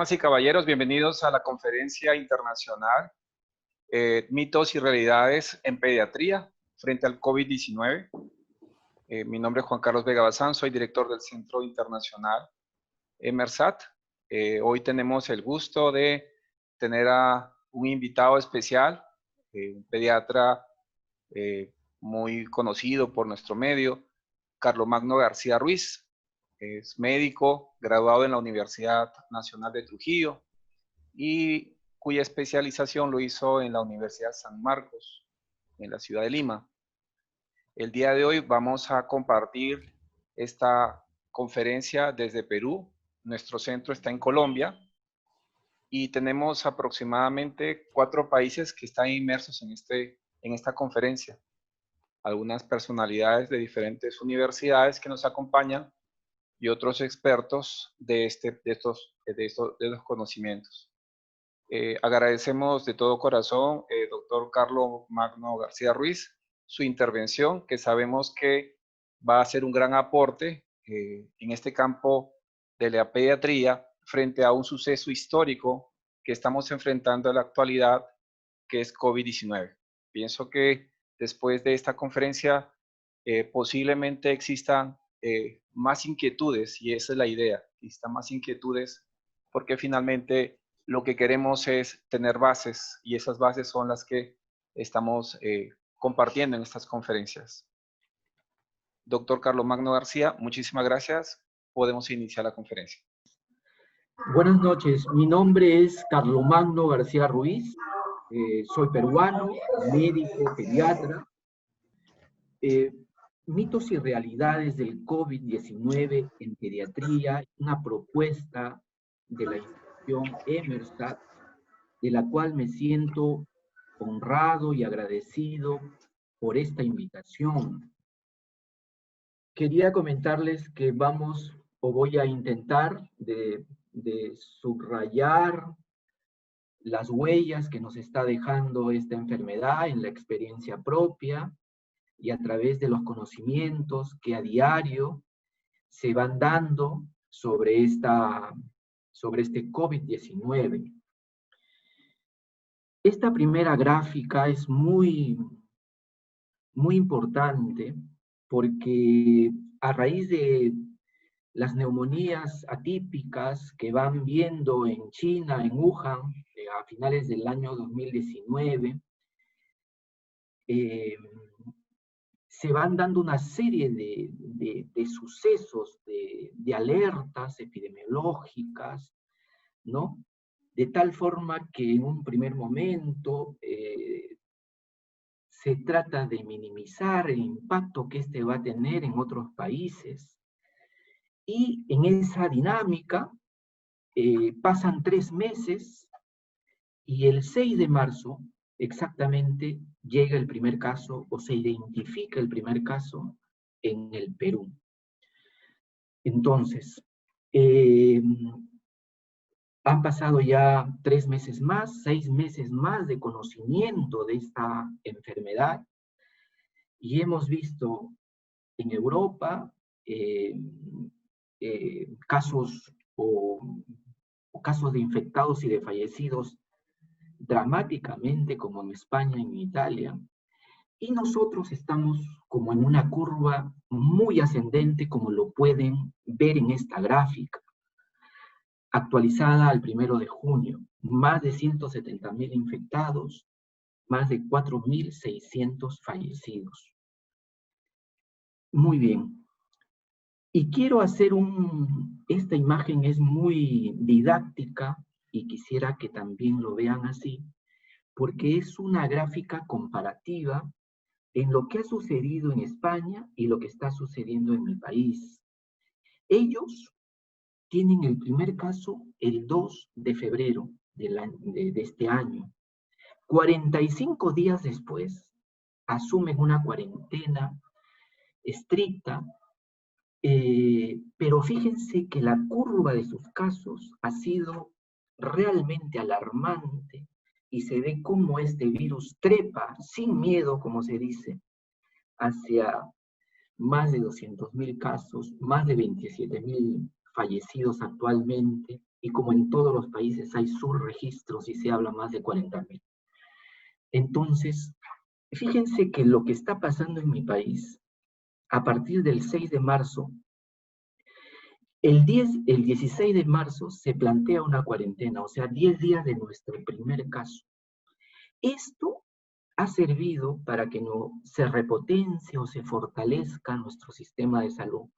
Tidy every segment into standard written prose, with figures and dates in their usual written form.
Damas y caballeros, bienvenidos a la conferencia internacional Mitos y Realidades en Pediatría frente al COVID-19. Mi nombre es Juan Carlos Vega Bazán, soy director del Centro Internacional EMERSAT. Hoy tenemos el gusto de tener a un invitado especial, un pediatra muy conocido por nuestro medio, Carlomagno García Ruiz. Es médico, graduado en la Universidad Nacional de Trujillo y cuya especialización lo hizo en la Universidad San Marcos, en la ciudad de Lima. El día de hoy vamos a compartir esta conferencia desde Perú. Nuestro centro está en Colombia y tenemos aproximadamente 4 países que están inmersos en esta conferencia. Algunas personalidades de diferentes universidades que nos acompañan y otros expertos de los conocimientos. Agradecemos de todo corazón, doctor Carlomagno García Ruiz, su intervención, que sabemos que va a ser un gran aporte en este campo de la pediatría frente a un suceso histórico que estamos enfrentando en la actualidad, que es COVID-19. Pienso que después de esta conferencia posiblemente existan más inquietudes, y esa es la idea, existan más inquietudes, porque finalmente lo que queremos es tener bases, y esas bases son las que estamos compartiendo en estas conferencias. Doctor Carlomagno García, muchísimas gracias. Podemos iniciar la conferencia. Buenas noches, mi nombre es Carlomagno García Ruiz, soy peruano, médico, pediatra. Mitos y realidades del COVID-19 en pediatría, una propuesta de la institución EMERSAT, de la cual me siento honrado y agradecido por esta invitación. Quería comentarles que voy a intentar de subrayar las huellas que nos está dejando esta enfermedad en la experiencia propia y a través de los conocimientos que a diario se van dando sobre este COVID-19. Esta primera gráfica es muy importante porque a raíz de las neumonías atípicas que van viendo en China, en Wuhan, a finales del año 2019, se van dando una serie de sucesos, de alertas epidemiológicas, ¿no? De tal forma que en un primer momento se trata de minimizar el impacto que este va a tener en otros países. Y en esa dinámica pasan 3 meses y el 6 de marzo exactamente llega el primer caso o se identifica el primer caso en el Perú. Entonces, han pasado ya 3 meses más, 6 meses más de conocimiento de esta enfermedad y hemos visto en Europa casos casos de infectados y de fallecidos dramáticamente, como en España y en Italia, y nosotros estamos como en una curva muy ascendente, como lo pueden ver en esta gráfica, actualizada al 1 de junio, más de 170,000 infectados, más de 4,600 fallecidos. Muy bien. Y quiero hacer esta imagen es muy didáctica y quisiera que también lo vean así, porque es una gráfica comparativa en lo que ha sucedido en España y lo que está sucediendo en mi país. Ellos tienen el primer caso el 2 de febrero de este año. 45 días después, asumen una cuarentena estricta, pero fíjense que la curva de sus casos ha sido realmente alarmante y se ve cómo este virus trepa sin miedo, como se dice, hacia más de 200,000 casos, más de 27,000 fallecidos actualmente, y como en todos los países hay subregistros y se habla más de 40.000. Entonces, fíjense que lo que está pasando en mi país, a partir del 6 de marzo, el 16 de marzo se plantea una cuarentena, o sea, 10 días de nuestro primer caso. Esto ha servido para que no se repotencie o se fortalezca nuestro sistema de salud.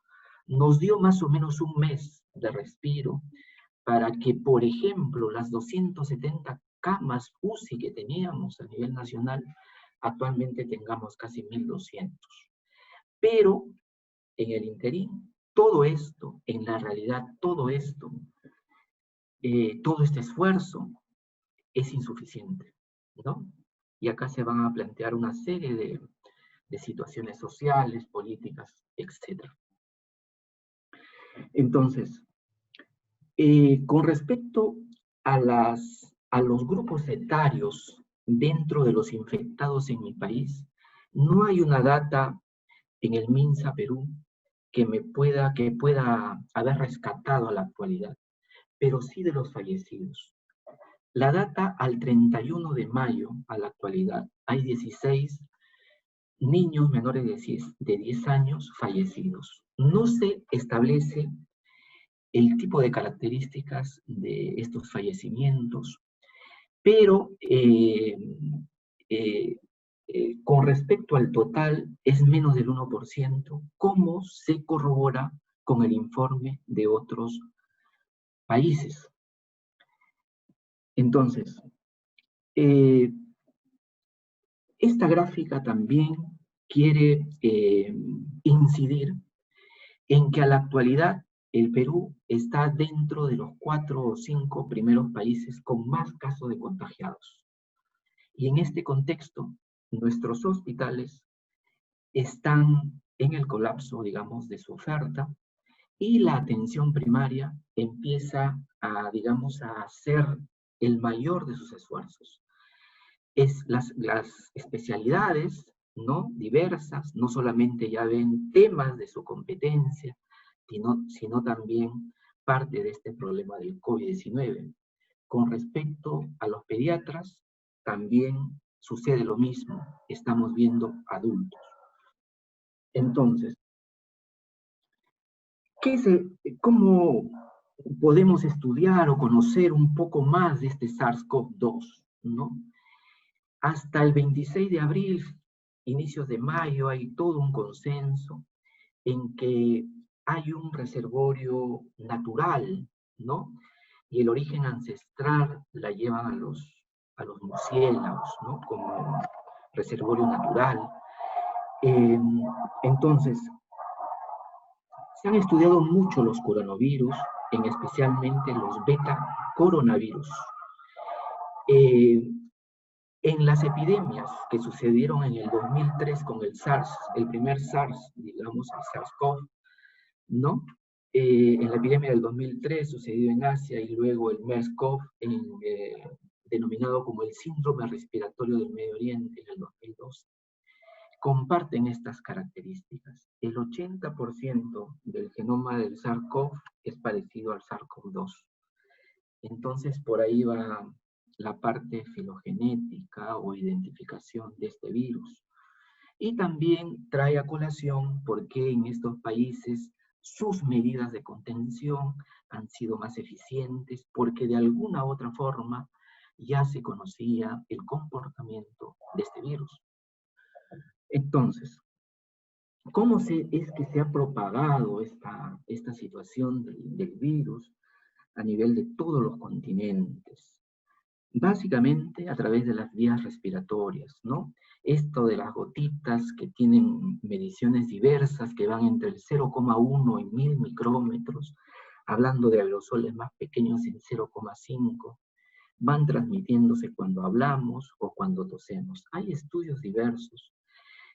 Nos dio más o menos un mes de respiro para que, por ejemplo, las 270 camas UCI que teníamos a nivel nacional, actualmente tengamos casi 1.200. Pero, en el interín, todo esto, en la realidad, todo esto, todo este esfuerzo es insuficiente, ¿no? Y acá se van a plantear una serie de situaciones sociales, políticas, etc. Entonces, con respecto a los grupos etarios dentro de los infectados en mi país, no hay una data en el MINSA Perú que pueda haber rescatado a la actualidad, pero sí de los fallecidos. La data al 31 de mayo, a la actualidad, hay 16 niños menores de 10 años fallecidos. No se establece el tipo de características de estos fallecimientos, pero con respecto al total es menos del 1%, como se corrobora con el informe de otros países. Entonces, esta gráfica también quiere incidir en que a la actualidad el Perú está dentro de los 4 o 5 primeros países con más casos de contagiados. Y en este contexto, nuestros hospitales están en el colapso, digamos, de su oferta, y la atención primaria empieza a, digamos, a hacer el mayor de sus esfuerzos. Las especialidades, ¿no?, diversas, no solamente ya ven temas de su competencia, sino también parte de este problema del COVID-19. Con respecto a los pediatras, también sucede lo mismo. Estamos viendo adultos. Entonces, ¿cómo podemos estudiar o conocer un poco más de este SARS-CoV-2, ¿no? Hasta el 26 de abril, inicios de mayo, hay todo un consenso en que hay un reservorio natural, ¿no? Y el origen ancestral la llevan a los murciélagos, ¿no?, como reservorio natural. Entonces, se han estudiado mucho los coronavirus, especialmente los beta coronavirus. En las epidemias que sucedieron en el 2003 con el SARS, el primer SARS, digamos, el SARS-CoV, ¿no? En la epidemia del 2003 sucedió en Asia, y luego el MERS-CoV, denominado como el síndrome respiratorio del Medio Oriente en el 2012. Comparten estas características. El 80% del genoma del SARS-CoV es parecido al SARS-CoV-2. Entonces, por ahí va la parte filogenética o identificación de este virus. Y también trae a colación por qué en estos países sus medidas de contención han sido más eficientes, porque de alguna u otra forma ya se conocía el comportamiento de este virus. Entonces, ¿cómo es que se ha propagado esta situación del virus a nivel de todos los continentes? Básicamente a través de las vías respiratorias, ¿no? Esto de las gotitas que tienen mediciones diversas que van entre el 0,1 y 1000 micrómetros, hablando de aerosoles más pequeños en 0,5, van transmitiéndose cuando hablamos o cuando tosemos. Hay estudios diversos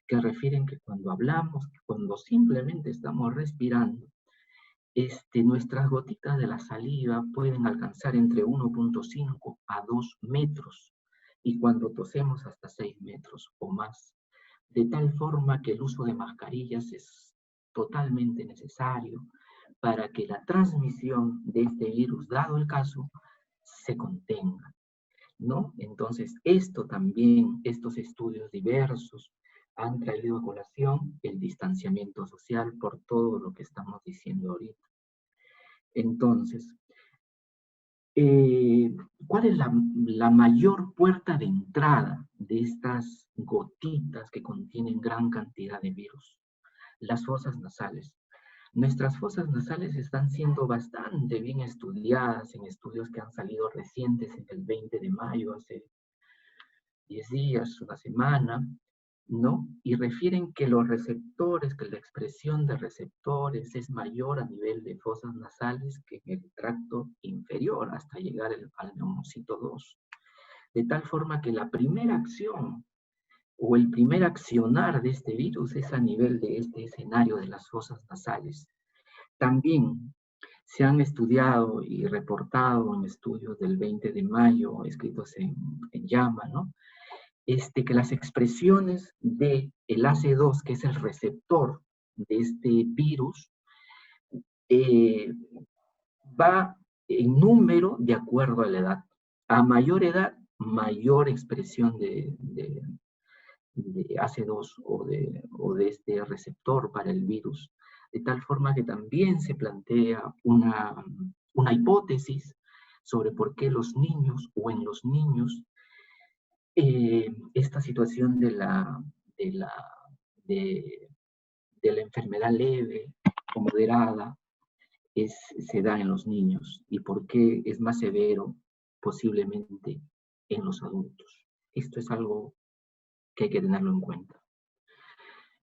que refieren que cuando hablamos, cuando simplemente estamos respirando, nuestras gotitas de la saliva pueden alcanzar entre 1.5 a 2 metros, y cuando tosemos hasta 6 metros o más, de tal forma que el uso de mascarillas es totalmente necesario, para que la transmisión de este virus, dado el caso, se contenga, ¿no? Entonces, esto también, estos estudios diversos han traído a colación el distanciamiento social por todo lo que estamos diciendo ahorita. Entonces, ¿cuál es la mayor puerta de entrada de estas gotitas que contienen gran cantidad de virus? Las fosas nasales. Nuestras fosas nasales están siendo bastante bien estudiadas en estudios que han salido recientes en el 20 de mayo, hace 10 días, una semana, ¿no? Y refieren que los receptores, que la expresión de receptores es mayor a nivel de fosas nasales que en el tracto inferior, hasta llegar al neumocito 2. De tal forma que la primera acción o el primer accionar de este virus es a nivel de este escenario de las fosas nasales. También se han estudiado y reportado en estudios del 20 de mayo, escritos en JAMA, ¿no? Que las expresiones del AC2, que es el receptor de este virus, va en número de acuerdo a la edad. A mayor edad, mayor expresión de AC2 o de este receptor para el virus. De tal forma que también se plantea una hipótesis sobre por qué los niños o en los niños esta situación de la enfermedad leve o moderada se da en los niños y por qué es más severo posiblemente en los adultos. Esto es algo que hay que tenerlo en cuenta.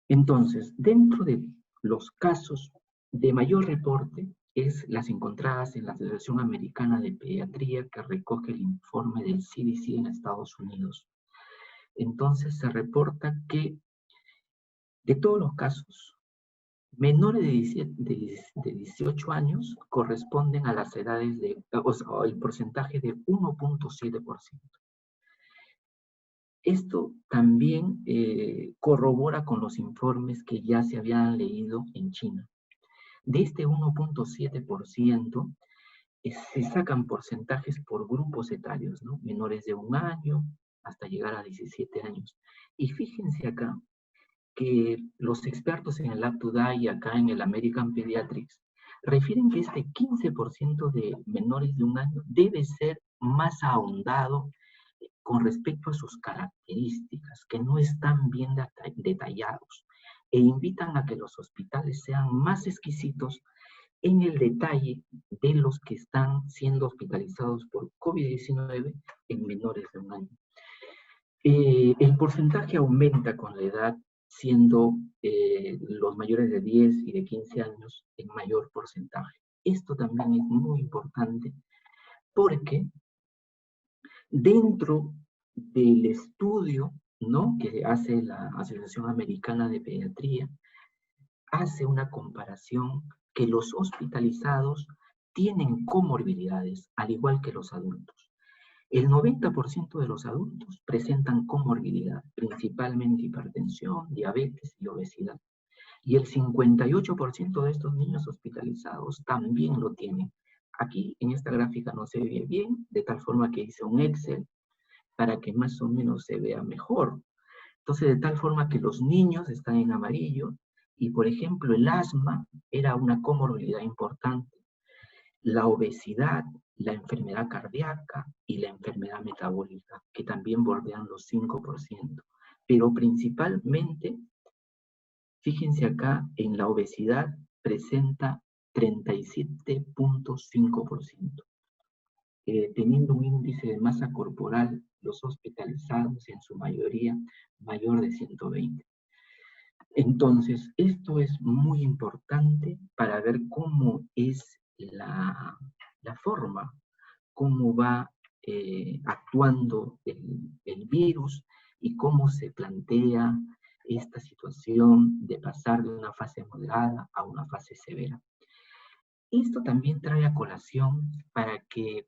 Entonces, dentro de los casos de mayor reporte es las encontradas en la Asociación Americana de Pediatría, que recoge el informe del CDC en Estados Unidos. Entonces se reporta que de todos los casos, menores de 18 años corresponden a las edades o sea, el porcentaje de 1.7%. Esto también corrobora con los informes que ya se habían leído en China. De este 1.7%, se sacan porcentajes por grupos etarios, ¿no? Menores de 1 año hasta llegar a 17 años. Y fíjense acá que los expertos en el Lab2Dye y acá en el American Pediatrics refieren que este 15% de menores de 1 año debe ser más ahondado con respecto a sus características, que no están bien detallados, e invitan a que los hospitales sean más exquisitos en el detalle de los que están siendo hospitalizados por COVID-19 en menores de 1 año. El porcentaje aumenta con la edad, siendo los mayores de 10 y de 15 años en mayor porcentaje. Esto también es muy importante porque dentro del estudio, ¿no?, que hace la Asociación Americana de Pediatría, hace una comparación que los hospitalizados tienen comorbilidades, al igual que los adultos. El 90% de los adultos presentan comorbilidad, principalmente hipertensión, diabetes y obesidad. Y el 58% de estos niños hospitalizados también lo tienen. Aquí en esta gráfica no se ve bien, de tal forma que hice un Excel para que más o menos se vea mejor. Entonces, de tal forma que los niños están en amarillo y, por ejemplo, el asma era una comorbilidad importante. La obesidad, la enfermedad cardíaca y la enfermedad metabólica, que también bordean los 5%. Pero principalmente, fíjense acá, en la obesidad presenta 37.5%. Teniendo un índice de masa corporal, los hospitalizados en su mayoría mayor de 120. Entonces, esto es muy importante para ver cómo es la forma, cómo va actuando el virus y cómo se plantea esta situación de pasar de una fase moderada a una fase severa. Esto también trae a colación para que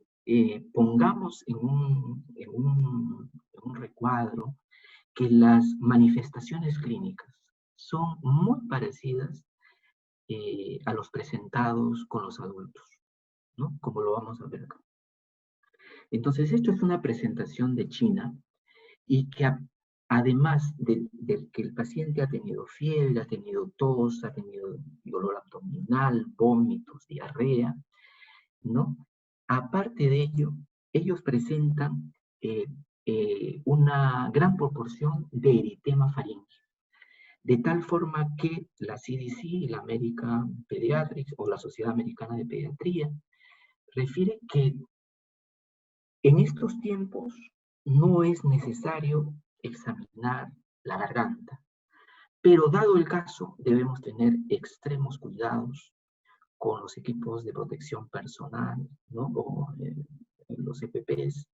pongamos en un recuadro que las manifestaciones clínicas son muy parecidas a los presentados con los adultos, ¿no? Como lo vamos a ver acá. Entonces, esto es una presentación de China y que además de que el paciente ha tenido fiebre, ha tenido tos, ha tenido dolor abdominal, vómitos, diarrea, ¿no? Aparte de ello, ellos presentan una gran proporción de eritema faríngeo, de tal forma que la CDC y la American Pediatrics o la Sociedad Americana de Pediatría refiere que en estos tiempos no es necesario examinar la garganta, pero dado el caso debemos tener extremos cuidados con los equipos de protección personal, ¿no? O los EPPs,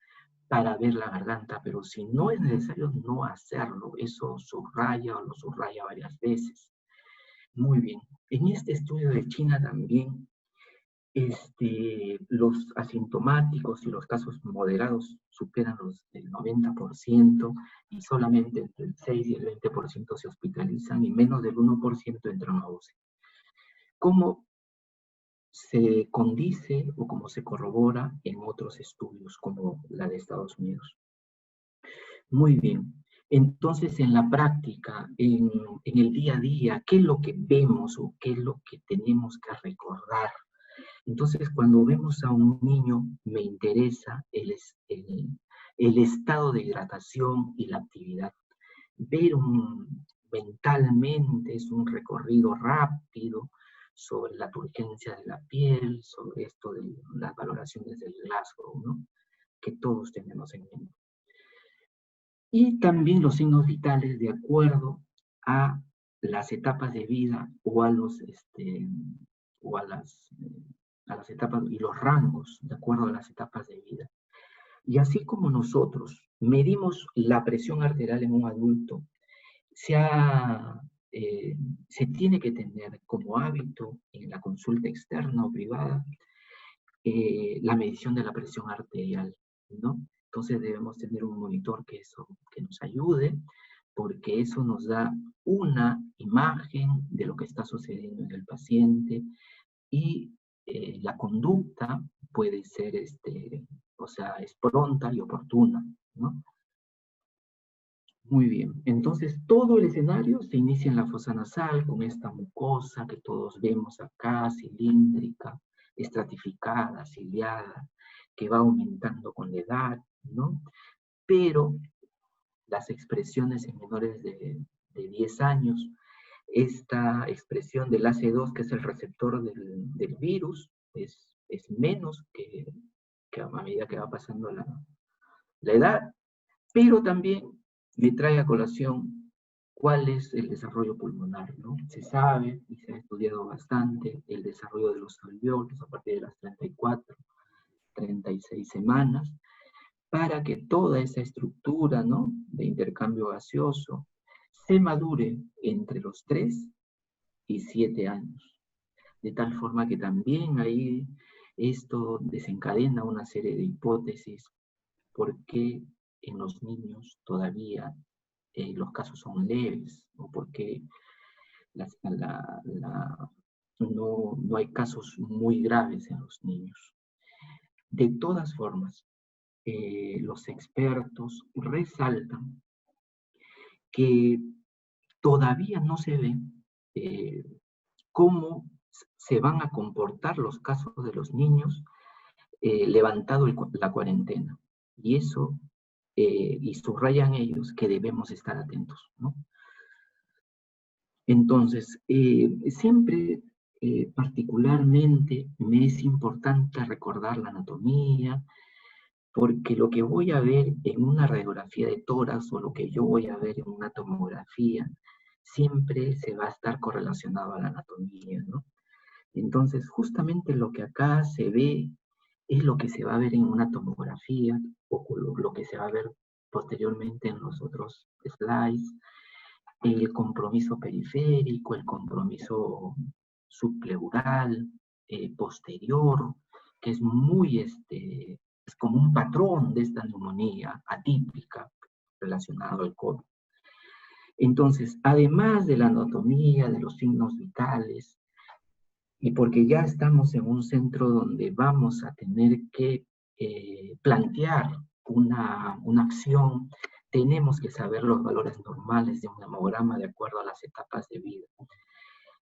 para ver la garganta, pero si no es necesario no hacerlo, eso subraya o lo subraya varias veces. Muy bien, en este estudio de China también, los asintomáticos y los casos moderados superan el 90% y solamente entre el 6 y el 20% se hospitalizan y menos del 1% entran a UCI. ¿Cómo se condice o como se corrobora en otros estudios como la de Estados Unidos? Muy bien. Entonces, en la práctica, en el día a día, ¿qué es lo que vemos o qué es lo que tenemos que recordar? Entonces, cuando vemos a un niño, me interesa el estado de hidratación y la actividad. Ver mentalmente es un recorrido rápido sobre la turgencia de la piel, sobre esto de las valoraciones del Glasgow, ¿no? Que todos tenemos en mente. Y también los signos vitales de acuerdo a las etapas de vida o a las etapas y los rangos de acuerdo a las etapas de vida. Y así como nosotros medimos la presión arterial en un adulto, se tiene que tener como hábito en la consulta externa o privada la medición de la presión arterial, ¿no? Entonces debemos tener un monitor que nos ayude, porque eso nos da una imagen de lo que está sucediendo en el paciente y la conducta puede ser, es pronta y oportuna, ¿no? Muy bien, entonces todo el escenario se inicia en la fosa nasal con esta mucosa que todos vemos acá, cilíndrica, estratificada, ciliada, que va aumentando con la edad, ¿no? Pero las expresiones en menores de 10 años, esta expresión del AC2, que es el receptor del virus, es menos que a medida que va pasando la edad, pero también me trae a colación cuál es el desarrollo pulmonar, ¿no? Se sabe y se ha estudiado bastante el desarrollo de los alveolos a partir de las 34, 36 semanas, para que toda esa estructura, ¿no?, de intercambio gaseoso se madure entre los 3 y 7 años. De tal forma que también ahí esto desencadena una serie de hipótesis por qué en los niños todavía los casos son leves, o por qué no hay casos muy graves en los niños. De todas formas, los expertos resaltan que todavía no se ve cómo se van a comportar los casos de los niños levantado la cuarentena. Y eso, y subrayan ellos que debemos estar atentos, ¿no? Entonces, siempre, particularmente, me es importante recordar la anatomía, porque lo que voy a ver en una radiografía de tórax o lo que yo voy a ver en una tomografía, siempre se va a estar correlacionado a la anatomía, ¿no? Entonces, justamente lo que acá se ve es lo que se va a ver en una tomografía o lo que se va a ver posteriormente en los otros slides, el compromiso periférico, el compromiso subpleural, posterior, que es muy, es como un patrón de esta neumonía atípica relacionado al COVID. Entonces, además de la anatomía, de los signos vitales, y porque ya estamos en un centro donde vamos a tener que plantear una acción, tenemos que saber los valores normales de un hemograma de acuerdo a las etapas de vida.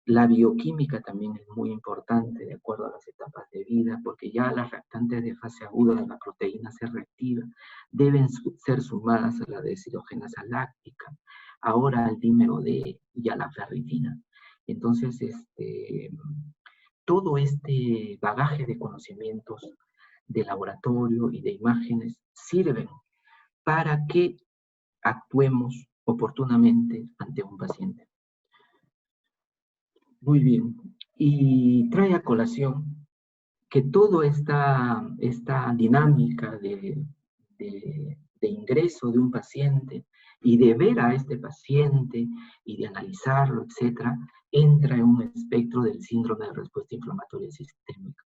La bioquímica también es muy importante de acuerdo a las etapas de vida, porque ya las reactantes de fase aguda de la proteína C reactiva deben ser sumadas a la deshidrogenasa láctica, ahora al dímero D y a la ferritina. Entonces, todo este bagaje de conocimientos de laboratorio y de imágenes sirven para que actuemos oportunamente ante un paciente. Muy bien. Y trae a colación que toda esta dinámica de ingreso de un paciente y de ver a este paciente y de analizarlo, etcétera, entra en un espectro del síndrome de respuesta inflamatoria sistémica,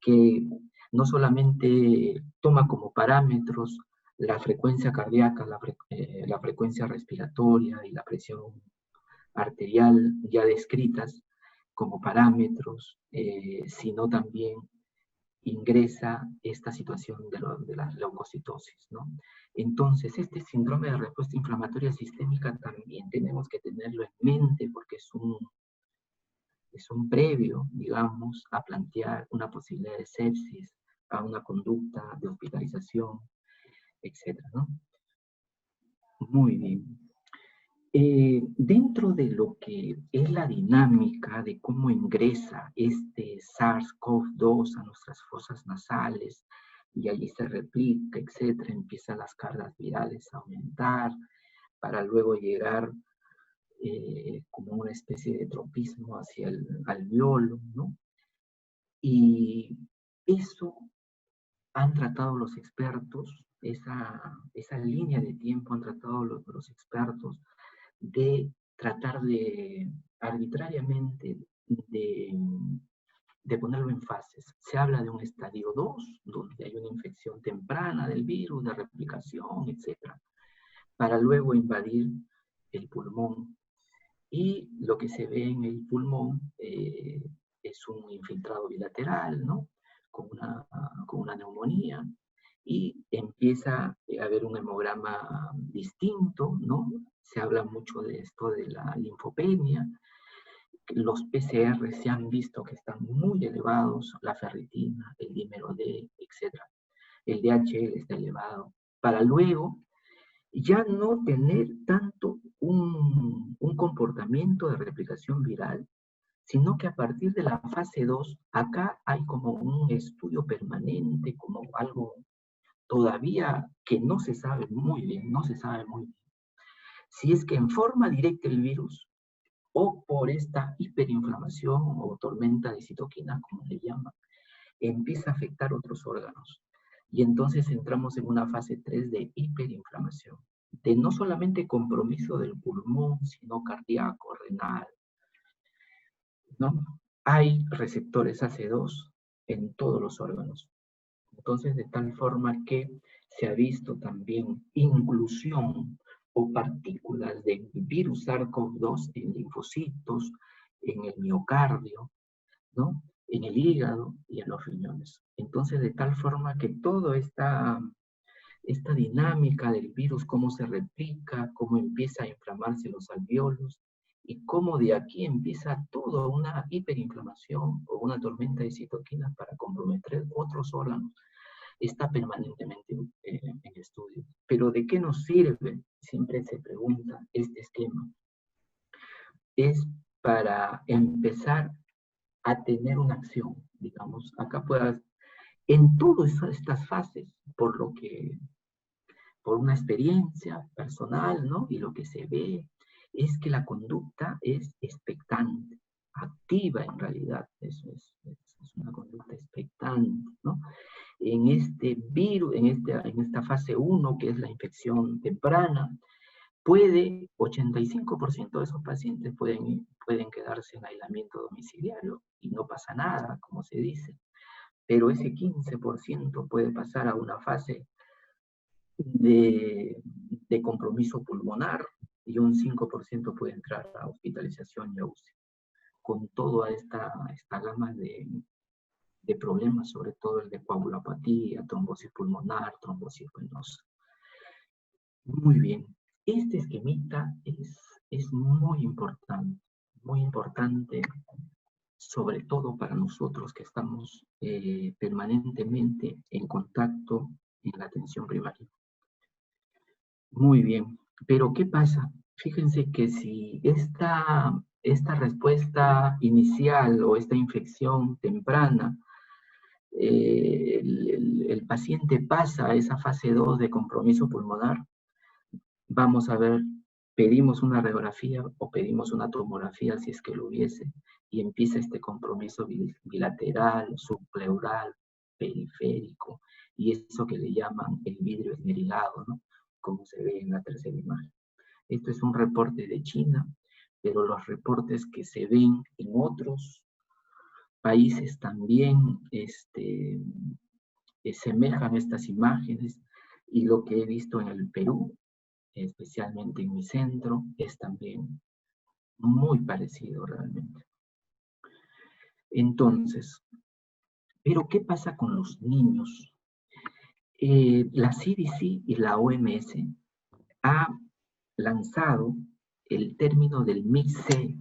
que no solamente toma como parámetros la frecuencia cardíaca, la frecuencia respiratoria y la presión arterial ya descritas como parámetros, sino también ingresa esta situación de la leucocitosis, ¿no? Entonces, este síndrome de respuesta inflamatoria sistémica también tenemos que tenerlo en mente porque es un previo, digamos, a plantear una posibilidad de sepsis, a una conducta de hospitalización, etcétera, ¿no? Muy bien. Dentro de lo que es la dinámica de cómo ingresa este SARS-CoV-2 a nuestras fosas nasales y allí se replica, etcétera, empiezan las cargas virales a aumentar para luego llegar como una especie de tropismo hacia el alveolo, ¿no? Y eso han tratado los expertos, esa línea de tiempo han tratado los expertos de tratar de arbitrariamente de ponerlo en fases. Se habla de un estadio 2, donde hay una infección temprana del virus, de replicación, etc., para luego invadir el pulmón. Y lo que se ve en el pulmón es un infiltrado bilateral, ¿no? Con una neumonía, y empieza a haber un hemograma distinto, ¿no? Se habla mucho de esto de la linfopenia. Los PCR se han visto que están muy elevados, la ferritina, el dímero D, etc. El DHL está elevado, para luego ya no tener tanto un comportamiento de replicación viral, sino que a partir de la fase 2, acá hay como un estudio permanente, como algo todavía que no se sabe muy bien, si es que en forma directa el virus o por esta hiperinflamación o tormenta de citoquinas, como le llaman, empieza a afectar otros órganos. Y entonces entramos en una fase 3 de hiperinflamación, de no solamente compromiso del pulmón, sino cardíaco, renal, ¿no? Hay receptores AC2 en todos los órganos. Entonces, de tal forma que se ha visto también inclusión o partículas de virus SARS-CoV-2 en linfocitos, en el miocardio, ¿no? En el hígado y en los riñones. Entonces, de tal forma que toda esta dinámica del virus, cómo se replica, cómo empieza a inflamarse los alveolos, y cómo de aquí empieza toda una hiperinflamación o una tormenta de citoquinas para comprometer otros órganos, está permanentemente en estudio. Pero ¿de qué nos sirve? Siempre se pregunta este esquema. Es para empezar a tener una acción, digamos. Acá puedas, en todas estas fases, por una experiencia personal, ¿no? Y lo que se ve es que la conducta es expectante, activa en realidad. Eso es una conducta expectante, ¿no? En este virus, en esta fase 1, que es la infección temprana, 85% de esos pacientes pueden quedarse en aislamiento domiciliario y no pasa nada, como se dice. Pero ese 15% puede pasar a una fase de compromiso pulmonar y un 5% puede entrar a hospitalización y a UCI. con toda esta gama de problemas, sobre todo el de coagulopatía, trombosis pulmonar, trombosis venosa. Muy bien. Este esquemita es muy importante, sobre todo para nosotros que estamos permanentemente en contacto en la atención primaria. Muy bien, pero ¿qué pasa? Fíjense que si esta respuesta inicial o esta infección temprana, el paciente pasa a esa fase 2 de compromiso pulmonar, vamos a ver, pedimos una radiografía o pedimos una tomografía si es que lo hubiese, y empieza este compromiso bilateral, subpleural, periférico, y eso que le llaman el vidrio esmerilado, ¿no? Como se ve en la tercera imagen. Esto es un reporte de China, pero los reportes que se ven en otros países también semejan estas imágenes, y lo que he visto en el Perú, especialmente en mi centro, es también muy parecido realmente. Entonces, ¿pero qué pasa con los niños? La CDC y la OMS ha lanzado el término del MIS-C,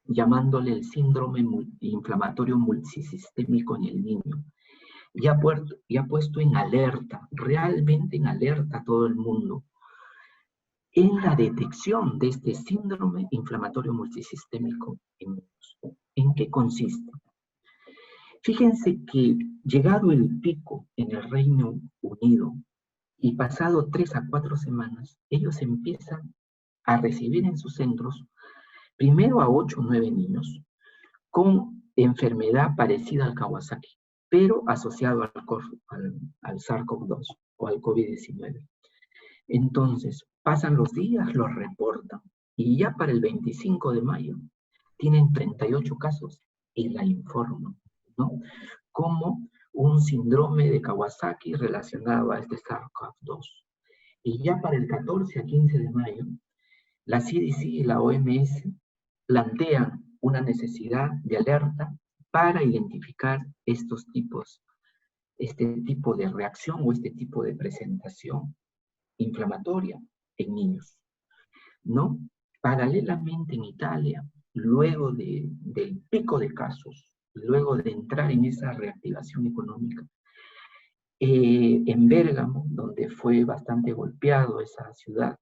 llamándole el síndrome inflamatorio multisistémico en el niño, y ha puesto en alerta, realmente en alerta a todo el mundo, en la detección de este síndrome inflamatorio multisistémico en niños. ¿En qué consiste? Fíjense que llegado el pico en el Reino Unido y pasado 3 a 4 semanas, ellos empiezan a recibir en sus centros primero a 8 o 9 niños con enfermedad parecida al Kawasaki, pero asociado al SARS-CoV-2 o al COVID-19. Entonces, pasan los días, los reportan, y ya para el 25 de mayo tienen 38 casos y la informan, ¿no? Como un síndrome de Kawasaki relacionado a este SARS-CoV-2. Y ya para el 14 a 15 de mayo, la CDC y la OMS plantean una necesidad de alerta para identificar este tipo de reacción o este tipo de presentación inflamatoria en niños, ¿no? Paralelamente en Italia, luego del pico de casos, luego de entrar en esa reactivación económica, en Bérgamo, donde fue bastante golpeado esa ciudad,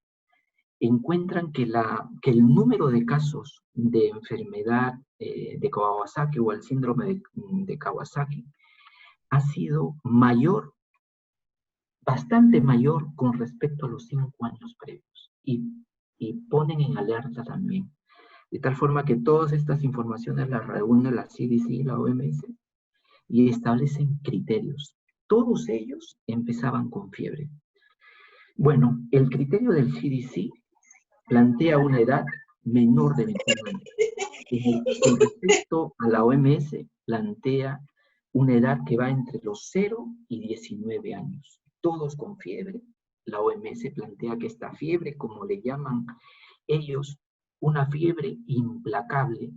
encuentran que el número de casos de enfermedad de Kawasaki o el síndrome de Kawasaki ha sido mayor, bastante mayor con respecto a los 5 años previos, y ponen en alerta también. De tal forma que todas estas informaciones las reúne la CDC y la OMS y establecen criterios. Todos ellos empezaban con fiebre. Bueno, el criterio del CDC plantea una edad menor de 21 años. Con respecto a la OMS, plantea una edad que va entre los 0 y 19 años. Todos con fiebre. La OMS plantea que esta fiebre, como le llaman ellos, una fiebre implacable,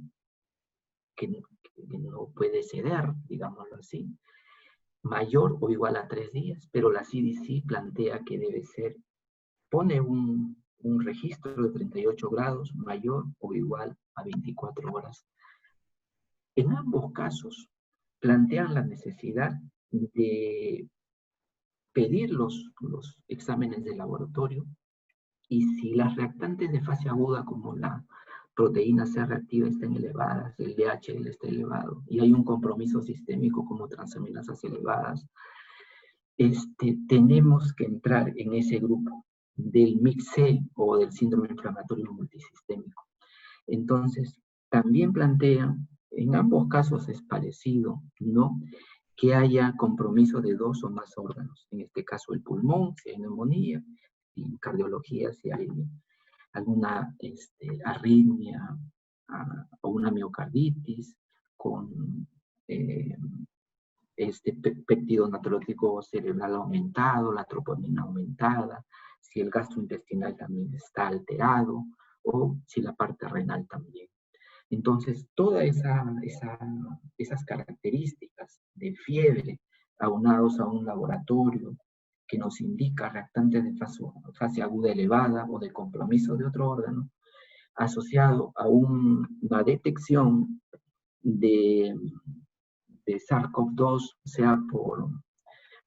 que no puede ceder, digámoslo así, mayor o igual a 3 días, pero la CDC plantea que debe ser, pone un registro de 38 grados mayor o igual a 24 horas. En ambos casos, plantean la necesidad de pedir los exámenes de laboratorio, y si las reactantes de fase aguda como la proteína C reactiva están elevadas, el DHL está elevado, y hay un compromiso sistémico como transaminasas elevadas, tenemos que entrar en ese grupo del MIC-C o del síndrome inflamatorio multisistémico. Entonces, también plantean, en ambos casos es parecido, ¿no?, que haya compromiso de 2 o más órganos, en este caso el pulmón, si hay neumonía, y en cardiología si hay alguna arritmia o una miocarditis con péptido natriúrtico cerebral aumentado, la troponina aumentada, si el gastrointestinal también está alterado, o si la parte renal también. Entonces, todas esas características de fiebre, aunados a un laboratorio que nos indica reactantes de fase aguda elevada o de compromiso de otro órgano, asociado a una detección de SARS-CoV-2, sea por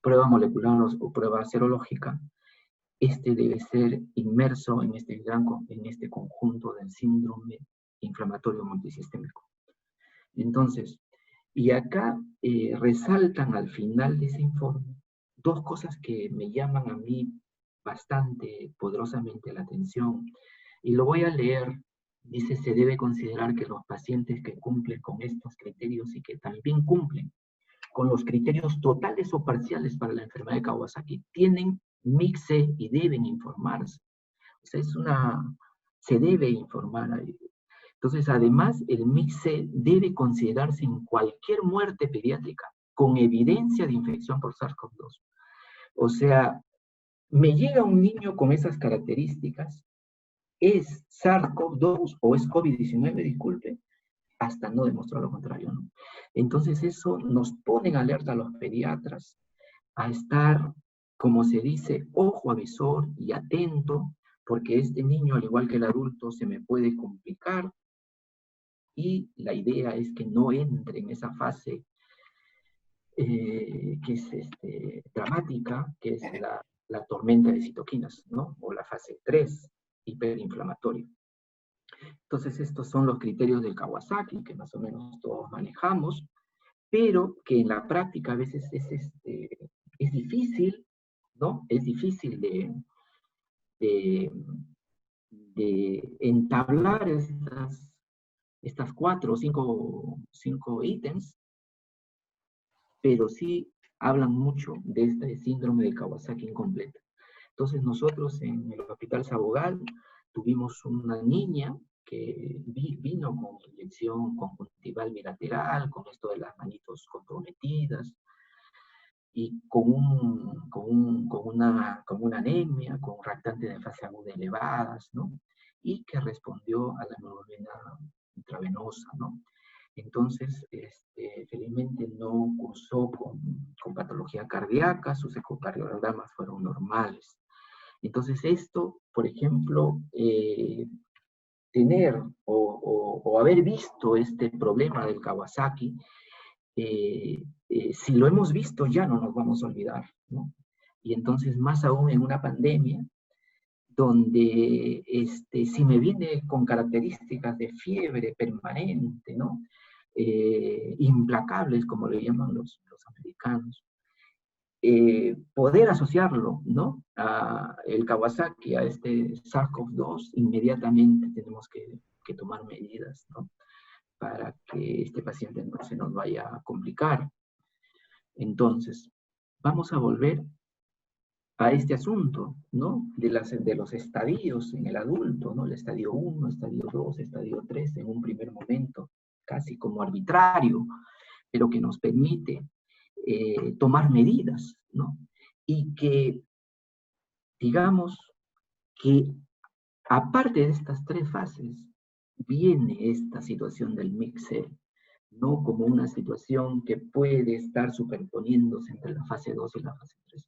prueba molecular o prueba serológica, debe ser inmerso en este conjunto del síndrome inflamatorio multisistémico. Entonces, y acá resaltan al final de ese informe dos cosas que me llaman a mí bastante poderosamente la atención, y lo voy a leer. Dice: se debe considerar que los pacientes que cumplen con estos criterios y que también cumplen con los criterios totales o parciales para la enfermedad de Kawasaki tienen MIC-C y deben informarse. O sea, se debe informar. Entonces, además, el MIC-C debe considerarse en cualquier muerte pediátrica con evidencia de infección por SARS-CoV-2. O sea, me llega un niño con esas características, es SARS-CoV-2 o es COVID-19, disculpe, hasta no demostrar lo contrario, ¿no? Entonces eso nos pone en alerta a los pediatras a estar, como se dice, ojo avisor y atento, porque este niño, al igual que el adulto, se me puede complicar, y la idea es que no entre en esa fase que es dramática, que es la tormenta de citoquinas, ¿no? O la fase 3, hiperinflamatoria. Entonces, estos son los criterios del Kawasaki, que más o menos todos manejamos, pero que en la práctica a veces es difícil, ¿no? Es difícil de, de entablar estas 4 o 5 ítems, pero sí hablan mucho de este síndrome de Kawasaki incompleto. Entonces nosotros en el Hospital Sabogal tuvimos una niña que vino con inyección conjuntival bilateral, con esto de las manitos comprometidas, y con una anemia, con reactantes de fase aguda elevadas, ¿no? Y que respondió a la hemoglobina intravenosa, ¿no? Entonces, felizmente no cursó con patología cardíaca, sus ecocardiogramas fueron normales. Entonces esto, por ejemplo, tener o haber visto este problema del Kawasaki, si lo hemos visto ya no nos vamos a olvidar, ¿no? Y entonces más aún en una pandemia, donde si me viene con características de fiebre permanente, ¿no? Implacables, como le llaman los americanos, poder asociarlo, ¿no? A el Kawasaki, a este SARS-CoV-2, inmediatamente tenemos que tomar medidas, ¿no? Para que este paciente no se nos vaya a complicar. Entonces, vamos a volver a este asunto, ¿no? De los estadios en el adulto, ¿no? El estadio 1, estadio 2, estadio 3, en un primer momento, casi como arbitrario, pero que nos permite tomar medidas, ¿no? Y que, digamos, que aparte de estas 3 fases, viene esta situación del MIC-C, no como una situación que puede estar superponiéndose entre la fase 2 y la fase 3.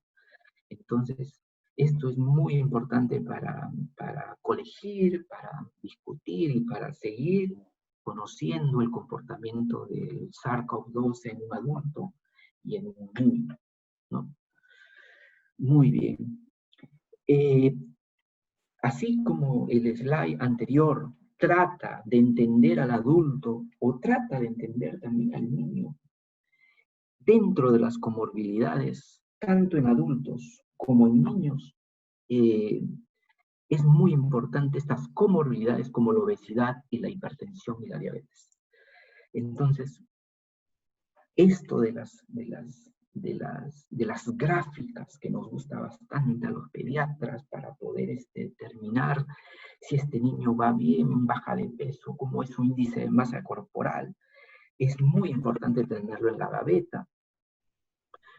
Entonces, esto es muy importante para colegir, para discutir y para seguir conociendo el comportamiento del SARS-CoV-2 en un adulto y en un niño, ¿no? Muy bien. Así como el slide anterior trata de entender al adulto o trata de entender también al niño, dentro de las comorbilidades, tanto en adultos como en niños, es muy importante estas comorbilidades como la obesidad y la hipertensión y la diabetes. Entonces, esto de las gráficas que nos gusta bastante a los pediatras para poder determinar si este niño va bien, baja de peso, cómo es su índice de masa corporal, es muy importante tenerlo en la gaveta.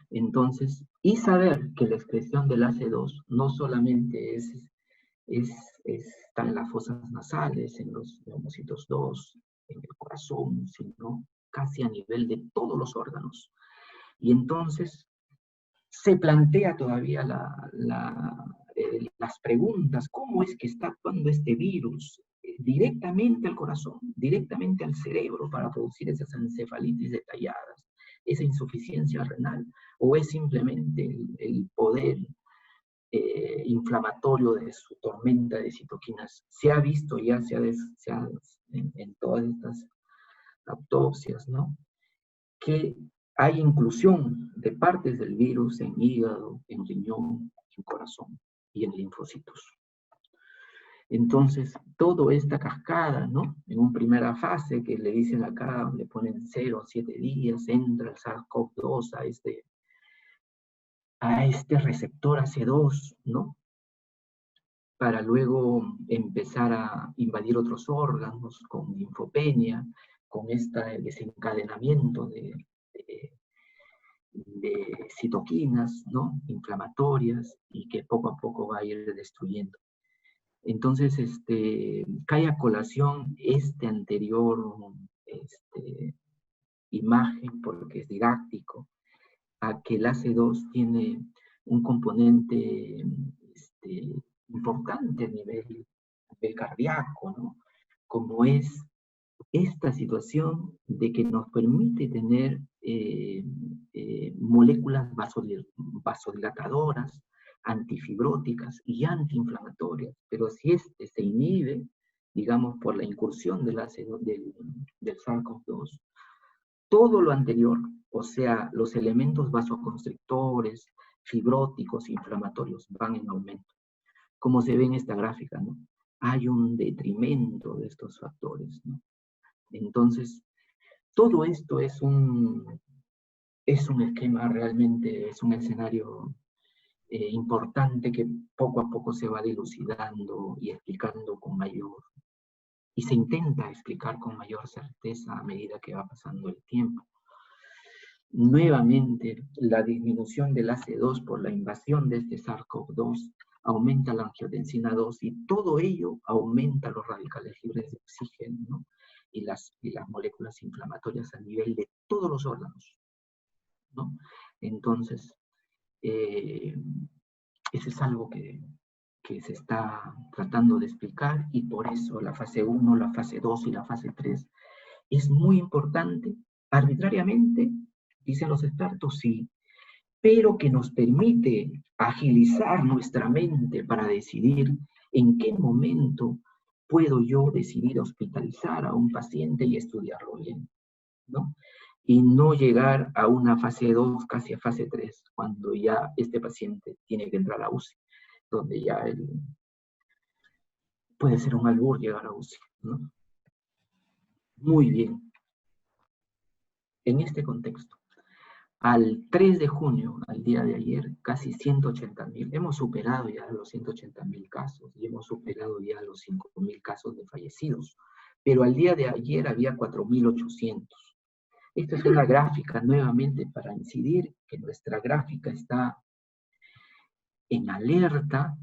Entonces, y saber que la excreción del AC2 no solamente está en las fosas nasales, en los neumocitos 2, en el corazón, sino casi a nivel de todos los órganos. Y entonces se plantea todavía las preguntas, ¿cómo es que está actuando este virus directamente al corazón, directamente al cerebro para producir esas encefalitis detalladas, esa insuficiencia renal? ¿O es simplemente el poder inflamatorio de su tormenta de citoquinas? Se ha visto ya, en todas estas autopsias, ¿no?, que hay inclusión de partes del virus en hígado, en riñón, en corazón y en linfocitos. Entonces, toda esta cascada, ¿no?, en una primera fase que le dicen acá, le ponen 0 a 7 días, entra el SARS-CoV-2 a este receptor AC2, ¿no?, para luego empezar a invadir otros órganos con linfopenia, con este desencadenamiento de citoquinas, ¿no?, inflamatorias, y que poco a poco va a ir destruyendo. Entonces, cae a colación anterior imagen, porque es didáctico, a que el AC2 tiene un componente importante a nivel cardíaco, ¿no?, como es esta situación de que nos permite tener moléculas vasodilatadoras, antifibróticas y antiinflamatorias. Pero si se inhibe, digamos, por la incursión del ácido del SARS-CoV-2, todo lo anterior, o sea, los elementos vasoconstrictores, fibróticos, inflamatorios, van en aumento. Como se ve en esta gráfica, ¿no?, hay un detrimento de estos factores, ¿no? Entonces, todo esto es un esquema realmente, es un escenario importante que poco a poco se va dilucidando y explicando y se intenta explicar con mayor certeza a medida que va pasando el tiempo. Nuevamente, la disminución del AC2 por la invasión de este SARS-CoV-2 aumenta la angiotensina 2 y todo ello aumenta los radicales libres de oxígeno, ¿no?, y las moléculas inflamatorias a nivel de todos los órganos, ¿no? Entonces, eso es algo que se está tratando de explicar, y por eso la fase 1, la fase 2 y la fase 3 es muy importante. Arbitrariamente, dicen los expertos, sí, pero que nos permite agilizar nuestra mente para decidir en qué momento puedo yo decidir hospitalizar a un paciente y estudiarlo bien, ¿no? Y no llegar a una fase 2, casi a fase 3, cuando ya este paciente tiene que entrar a UCI, donde ya puede ser un albur llegar a UCI, ¿no? Muy bien. En este contexto, al 3 de junio, al día de ayer, casi 180.000. Hemos superado ya los 180.000 casos y hemos superado ya los 5.000 casos de fallecidos. Pero al día de ayer había 4.800. Esta es una gráfica nuevamente para incidir que nuestra gráfica está en alerta.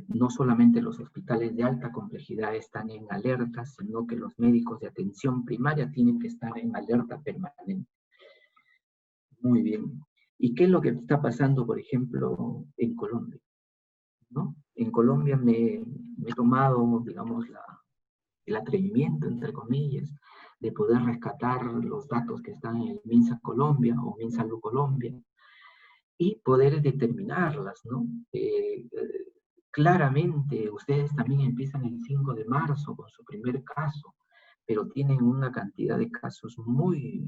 No solamente los hospitales de alta complejidad están en alerta, sino que los médicos de atención primaria tienen que estar en alerta permanente. Muy bien. ¿Y qué es lo que está pasando, por ejemplo, en Colombia, ¿no? En Colombia me he tomado, digamos, el atrevimiento, entre comillas, de poder rescatar los datos que están en el MINSA Colombia o MINSALud Colombia y poder determinarlas, ¿no? Claramente, ustedes también empiezan el 5 de marzo con su primer caso, pero tienen una cantidad de casos muy,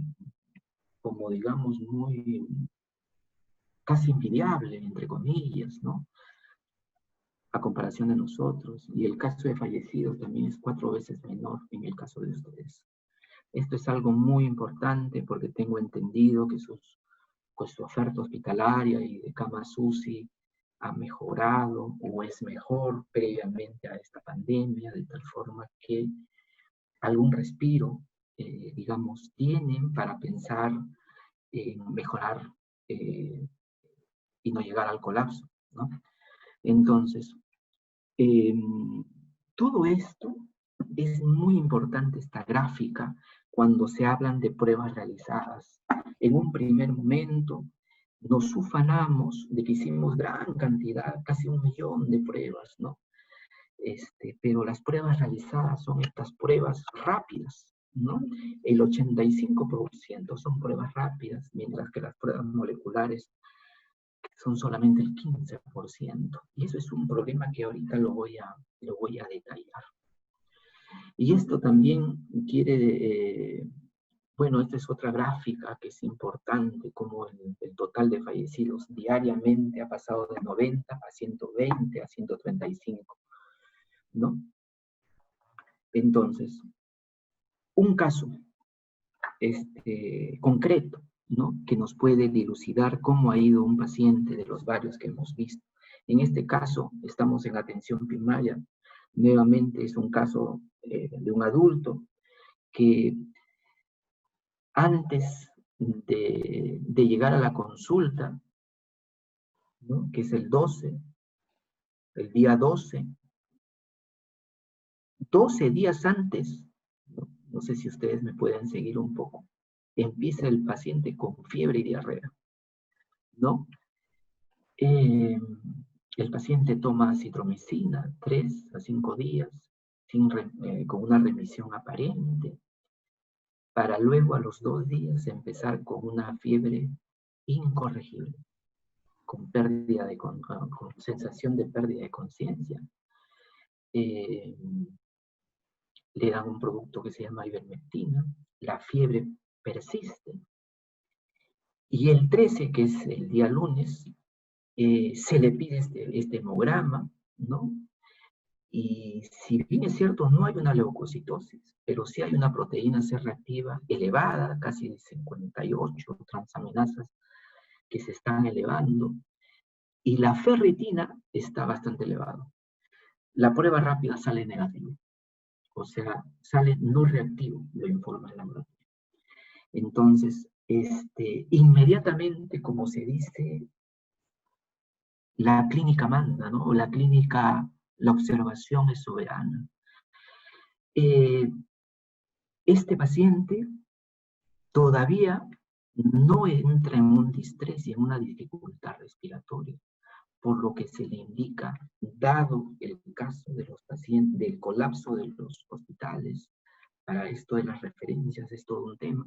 como digamos, muy casi invidiable, entre comillas, ¿no?, a comparación de nosotros. Y el caso de fallecidos también es 4 veces menor en el caso de ustedes. Esto es algo muy importante porque tengo entendido que su oferta hospitalaria y de camas UCI ha mejorado o es mejor previamente a esta pandemia, de tal forma que algún respiro, digamos, tienen para pensar en mejorar y no llegar al colapso, ¿no? Entonces, todo esto es muy importante esta gráfica cuando se hablan de pruebas realizadas. En un primer momento nos ufanamos de que hicimos gran cantidad, casi 1 millón de pruebas, ¿no? Pero las pruebas realizadas son estas pruebas rápidas, ¿no? El 85% son pruebas rápidas, mientras que las pruebas moleculares son solamente el 15%. Y eso es un problema que ahorita lo voy a detallar. Y esto también quiere, bueno, esta es otra gráfica que es importante, como el total de fallecidos diariamente ha pasado de 90 a 120 a 135, ¿no? Entonces, un caso concreto, ¿no? Que nos puede dilucidar cómo ha ido un paciente de los varios que hemos visto. En este caso, estamos en atención primaria. Nuevamente es un caso de un adulto que antes de llegar a la consulta, ¿no? Que es el día 12 días antes, no sé si ustedes me pueden seguir un poco, empieza el paciente con fiebre y diarrea, ¿no? El paciente toma acitromicina 3 a 5 días con una remisión aparente, para luego a los 2 días empezar con una fiebre incorregible, con sensación de pérdida de conciencia. Le dan un producto que se llama ivermectina, la fiebre persiste, y el 13, que es el día lunes, se le pide este hemograma, ¿no? Y si bien es cierto, no hay una leucocitosis, pero sí hay una proteína C reactiva elevada, casi 58 transaminasas que se están elevando, y la ferritina está bastante elevada. La prueba rápida sale negativa, o sea, sale no reactivo, lo informa el laboratorio. Entonces, inmediatamente, como se dice, la clínica manda, ¿no? O la observación es soberana. Este paciente todavía no entra en un distrés y en una dificultad respiratoria, por lo que se le indica, dado el caso de los pacientes, del colapso de los hospitales, para esto de las referencias es todo un tema,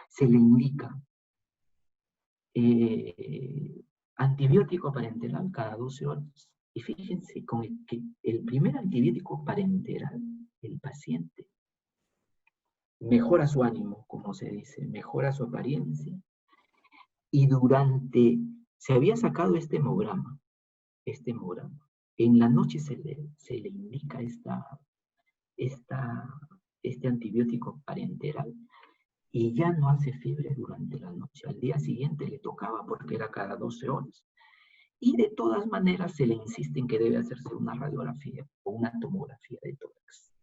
se le indica antibiótico parenteral cada 12 horas. Y fíjense, con el primer antibiótico parenteral, el paciente mejora su ánimo, como se dice, mejora su apariencia. Y se había sacado este hemograma. En la noche se le indica este antibiótico parenteral y ya no hace fiebre durante la noche. Al día siguiente le tocaba porque era cada 12 horas. Y de todas maneras se le insiste en que debe hacerse una radiografía o una tomografía de tórax,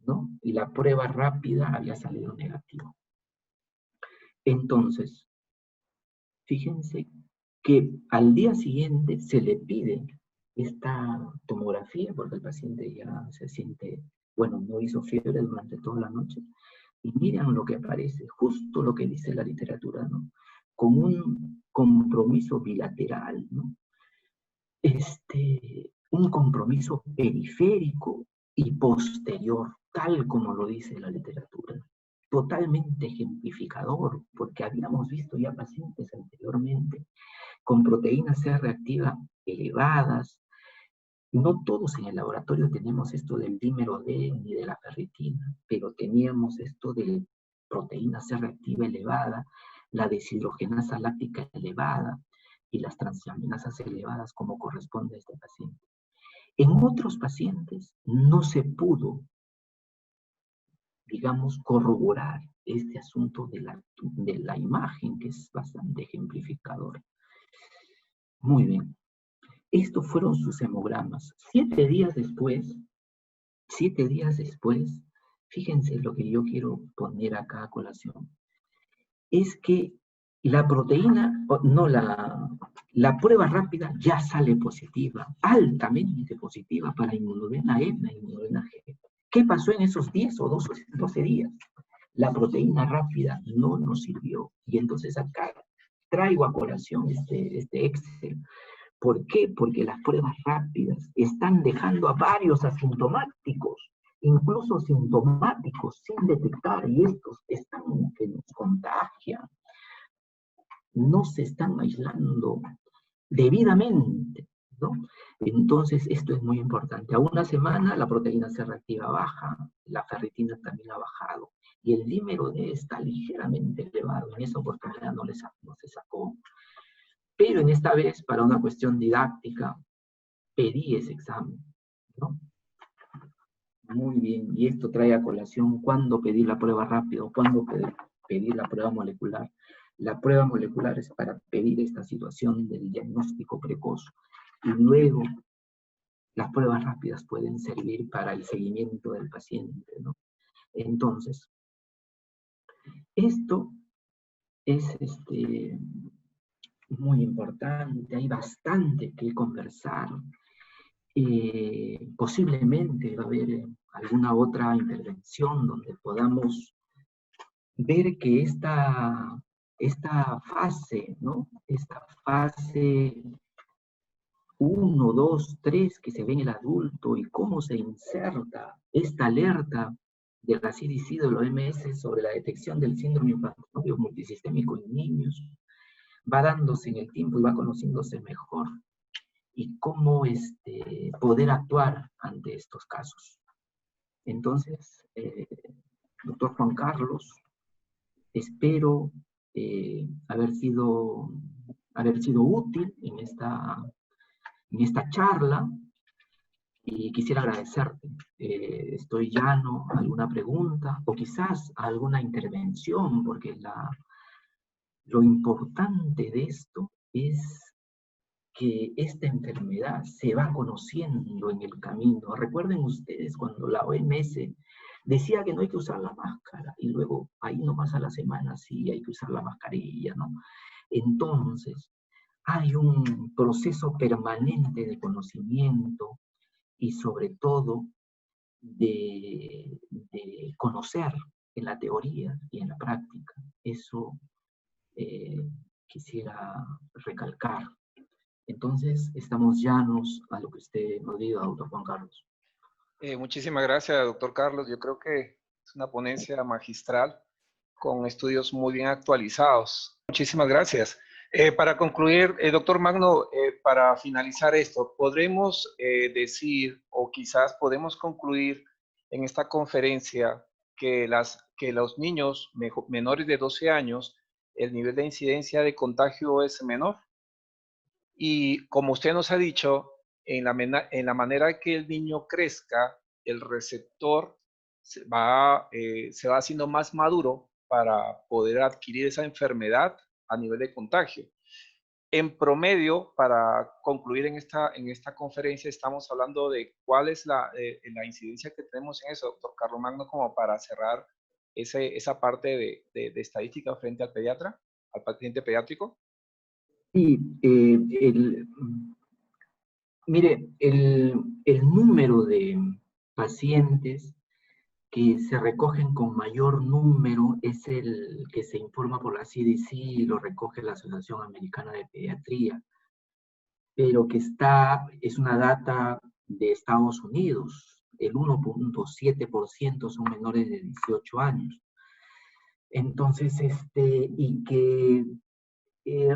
¿no? Y la prueba rápida había salido negativa. Entonces, fíjense que al día siguiente se le pide esta tomografía porque el paciente ya se siente, bueno, no hizo fiebre durante toda la noche. Y miren lo que aparece, justo lo que dice la literatura, ¿no? Con un compromiso bilateral, ¿no? Un compromiso periférico y posterior, tal como lo dice la literatura. Totalmente ejemplificador, porque habíamos visto ya pacientes anteriormente con proteínas C reactiva elevadas. No todos en el laboratorio tenemos esto del dímero D ni de la ferritina, pero teníamos esto de proteína C reactiva elevada, la deshidrogenasa láctica elevada y las transaminasas elevadas como corresponde a este paciente. En otros pacientes no se pudo, digamos, corroborar este asunto de la imagen, que es bastante ejemplificador. Muy bien. Estos fueron sus hemogramas. 7 días después, fíjense lo que yo quiero poner acá a colación, es que la proteína, no, la prueba rápida ya sale positiva, altamente positiva para inmunoglobulina M e inmunoglobulina G. ¿Qué pasó en esos 10 o 12 días? La proteína rápida no nos sirvió. Y entonces acá traigo a colación este Excel. ¿Por qué? Porque las pruebas rápidas están dejando a varios asintomáticos, incluso sintomáticos, sin detectar, y estos están que nos contagian. No se están aislando debidamente, ¿no? Entonces, esto es muy importante. A una semana la proteína C reactiva baja, la ferritina también ha bajado, y el dímero D está ligeramente elevado. En esa oportunidad no se sacó. Pero en esta vez, para una cuestión didáctica, pedí ese examen, ¿no? Muy bien, y esto trae a colación cuándo pedir la prueba rápida, cuándo pedir la prueba molecular. La prueba molecular es para pedir esta situación del diagnóstico precoz. Y luego, las pruebas rápidas pueden servir para el seguimiento del paciente, ¿no? Entonces, esto es muy importante, hay bastante que conversar. Posiblemente va a haber alguna otra intervención donde podamos ver que esta fase, ¿no? Esta fase 1, 2, 3 que se ve en el adulto y cómo se inserta esta alerta de la CDC, de la OMS, sobre la detección del síndrome inflamatorio multisistémico en niños, va dándose en el tiempo y va conociéndose mejor, y cómo poder actuar ante estos casos. Entonces, doctor Juan Carlos, espero haber sido útil en esta charla, y quisiera agradecerte. Estoy llano a alguna pregunta o quizás a alguna intervención, porque lo importante de esto es que esta enfermedad se va conociendo en el camino. Recuerden ustedes cuando la OMS decía que no hay que usar la máscara, y luego ahí nomás a la semana sí hay que usar la mascarilla, ¿no? Entonces, hay un proceso permanente de conocimiento y sobre todo de conocer en la teoría y en la práctica. Eso quisiera recalcar. Entonces, estamos llanos a lo que usted nos diga, doctor Juan Carlos. Muchísimas gracias, doctor Carlos. Yo creo que es una ponencia magistral con estudios muy bien actualizados. Muchísimas gracias. Para concluir, doctor Magno, para finalizar esto, ¿podremos decir o quizás podemos concluir en esta conferencia que los niños menores de 12 años, el nivel de incidencia de contagio es menor? Y como usted nos ha dicho, en la manera que el niño crezca, el receptor se va haciendo más maduro para poder adquirir esa enfermedad a nivel de contagio. En promedio, para concluir en esta conferencia, estamos hablando de cuál es la incidencia que tenemos en eso, doctor Carlos Magno, como para cerrar esa parte de estadística frente al pediatra, al paciente pediátrico. Sí, mire, el número de pacientes que se recogen con mayor número es el que se informa por la CDC y lo recoge la Asociación Americana de Pediatría, pero que es una data de Estados Unidos. El 1.7% son menores de 18 años. Entonces, y que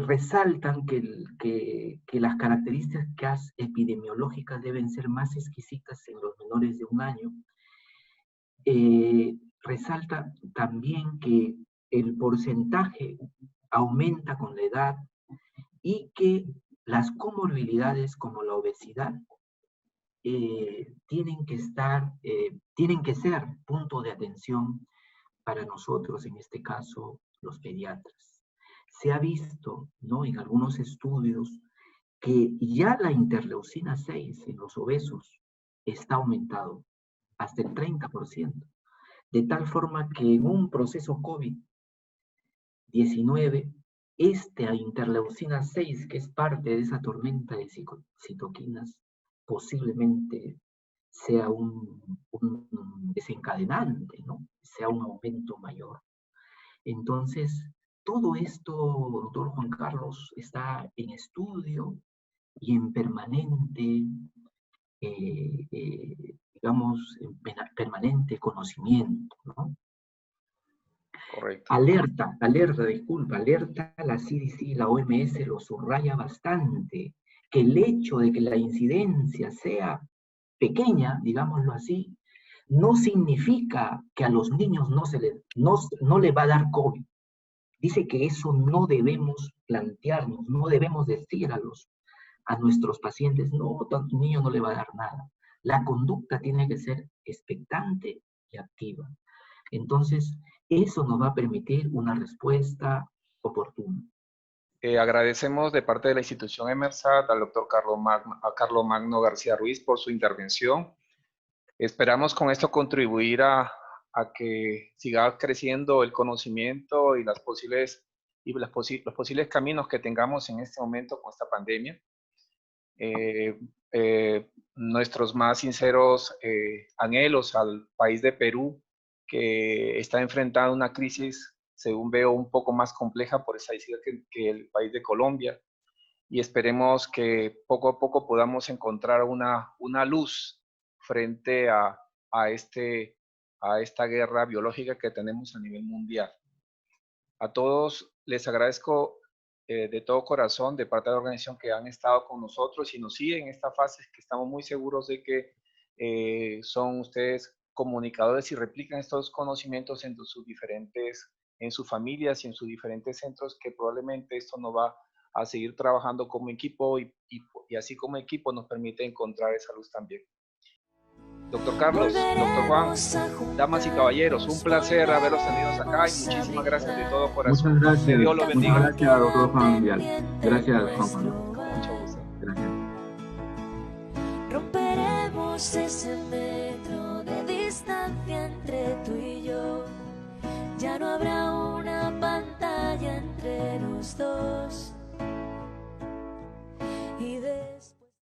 resaltan que las características epidemiológicas deben ser más exquisitas en los menores de 1 año. Resalta también que el porcentaje aumenta con la edad y que las comorbilidades como la obesidad tienen que ser punto de atención para nosotros, en este caso, los pediatras. Se ha visto, ¿no?, en algunos estudios que ya la interleucina 6 en los obesos está aumentado hasta el 30%, de tal forma que en un proceso COVID-19, esta interleucina 6, que es parte de esa tormenta de citoquinas, posiblemente sea un desencadenante, ¿no? Sea un aumento mayor. Entonces, todo esto, doctor Juan Carlos, está en estudio y en permanente, digamos, en permanente conocimiento, ¿no? Correcto. Alerta, la CDC, la OMS lo subraya bastante, que el hecho de que la incidencia sea pequeña, digámoslo así, no significa que a los niños no le va a dar COVID. Dice que eso no debemos plantearnos, no debemos decir a nuestros pacientes, no, a tu niño no le va a dar nada. La conducta tiene que ser expectante y activa. Entonces, eso nos va a permitir una respuesta oportuna. Agradecemos de parte de la institución Emersat al doctor Carlos Magno García Ruiz por su intervención. Esperamos con esto contribuir a que siga creciendo el conocimiento y los posibles caminos que tengamos en este momento con esta pandemia. Nuestros más sinceros anhelos al país de Perú, que está enfrentando una crisis, según veo, un poco más compleja por estadística que el país de Colombia, y esperemos que poco a poco podamos encontrar una luz frente a esta guerra biológica que tenemos a nivel mundial. A todos les agradezco de todo corazón de parte de la organización que han estado con nosotros y nos siguen en esta fase, que estamos muy seguros de que son ustedes comunicadores y replican estos conocimientos en sus familias y en sus diferentes centros, que probablemente esto nos va a seguir trabajando como equipo y así como equipo nos permite encontrar esa luz también. Doctor Carlos, doctor Juan, damas y caballeros, un placer haberlos tenido acá y muchísimas gracias de todo corazón. Muchas gracias. Que Dios los bendiga. Muchas gracias, doctor Juan Vial. Gracias, Juan Pablo. Con mucho gusto. Gracias. Romperemos ese metro de distancia entre tú y yo. Ya no habrá una pantalla entre los dos. Y de